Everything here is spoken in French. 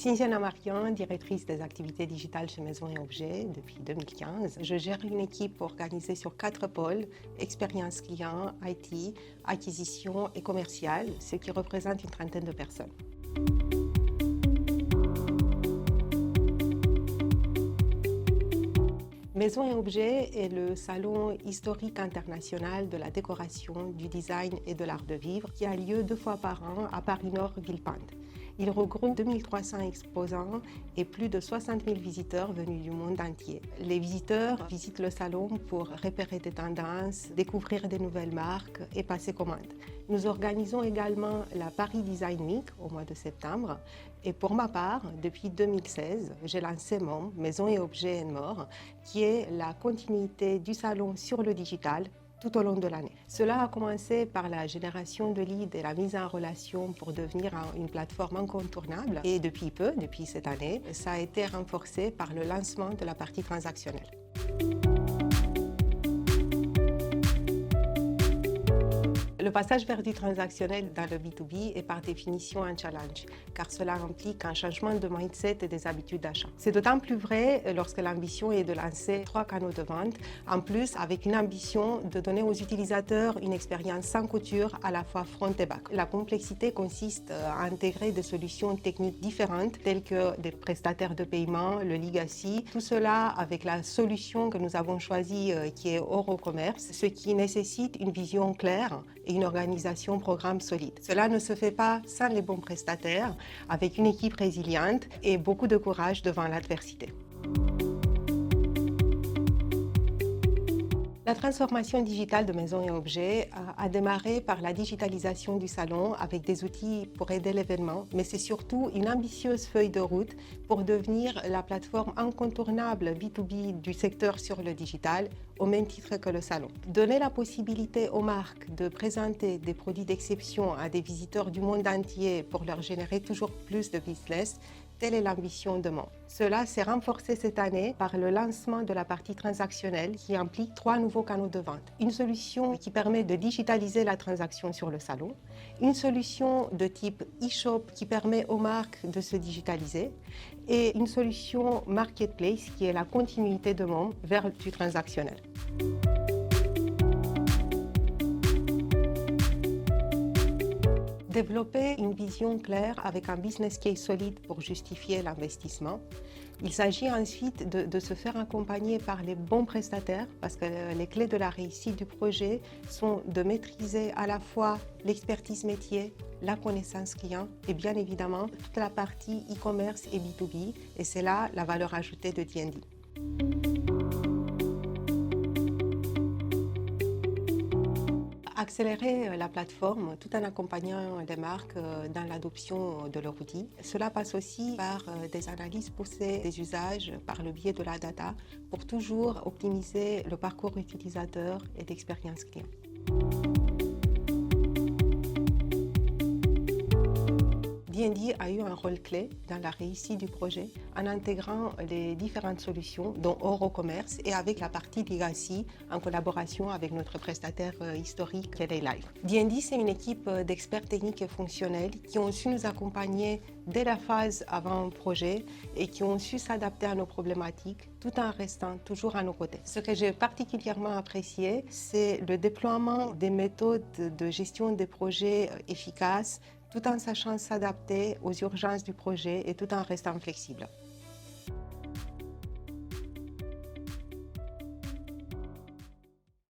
Cynthia Namarian, directrice des activités digitales chez Maisons et Objets depuis 2015. Je gère une équipe organisée sur 4 pôles, expérience client, IT, acquisition et commercial, ce qui représente une trentaine de personnes. Maisons et Objets est le salon historique international de la décoration, du design et de l'art de vivre qui a lieu 2 fois par an à Paris-Nord, Villepinte. Il regroupe 2300 exposants et plus de 60 000 visiteurs venus du monde entier. Les visiteurs visitent le salon pour repérer des tendances, découvrir des nouvelles marques et passer commande. Nous organisons également la Paris Design Week au mois de septembre. Et pour ma part, depuis 2016, j'ai lancé mon Maisons et Objets More, qui est la continuité du salon sur le digital tout au long de l'année. Cela a commencé par la génération de leads et la mise en relation pour devenir une plateforme incontournable. Et depuis cette année, ça a été renforcé par le lancement de la partie transactionnelle. Le passage vers du transactionnel dans le B2B est par définition un challenge, car cela implique un changement de mindset et des habitudes d'achat. C'est d'autant plus vrai lorsque l'ambition est de lancer 3 canaux de vente, en plus avec une ambition de donner aux utilisateurs une expérience sans couture à la fois front et back. La complexité consiste à intégrer des solutions techniques différentes, telles que des prestataires de paiement, le legacy, tout cela avec la solution que nous avons choisie qui est Eurocommerce, ce qui nécessite une vision claire et une organisation programme solide. Cela ne se fait pas sans les bons prestataires, avec une équipe résiliente et beaucoup de courage devant l'adversité. La transformation digitale de Maisons et Objets a démarré par la digitalisation du salon avec des outils pour aider l'événement, mais c'est surtout une ambitieuse feuille de route pour devenir la plateforme incontournable B2B du secteur sur le digital, au même titre que le salon. Donner la possibilité aux marques de présenter des produits d'exception à des visiteurs du monde entier pour leur générer toujours plus de business, telle est l'ambition de Mon. Cela s'est renforcé cette année par le lancement de la partie transactionnelle qui implique 3 nouveaux canaux de vente. Une solution qui permet de digitaliser la transaction sur le salon, une solution de type e-shop qui permet aux marques de se digitaliser et une solution marketplace qui est la continuité de Mon vers du transactionnel. Développer une vision claire avec un business case solide pour justifier l'investissement. Il s'agit ensuite de se faire accompagner par les bons prestataires parce que les clés de la réussite du projet sont de maîtriser à la fois l'expertise métier, la connaissance client et bien évidemment toute la partie e-commerce et B2B et c'est là la valeur ajoutée de D&D. Accélérer la plateforme tout en accompagnant les marques dans l'adoption de leur outil. Cela passe aussi par des analyses poussées des usages par le biais de la data pour toujours optimiser le parcours utilisateur et l'expérience client. D&D a eu un rôle clé dans la réussite du projet en intégrant les différentes solutions dont Eurocommerce et avec la partie Legacy en collaboration avec notre prestataire historique LA Live. D&D c'est une équipe d'experts techniques et fonctionnels qui ont su nous accompagner dès la phase avant le projet et qui ont su s'adapter à nos problématiques tout en restant toujours à nos côtés. Ce que j'ai particulièrement apprécié, c'est le déploiement des méthodes de gestion des projets efficaces tout en sachant s'adapter aux urgences du projet et tout en restant flexible.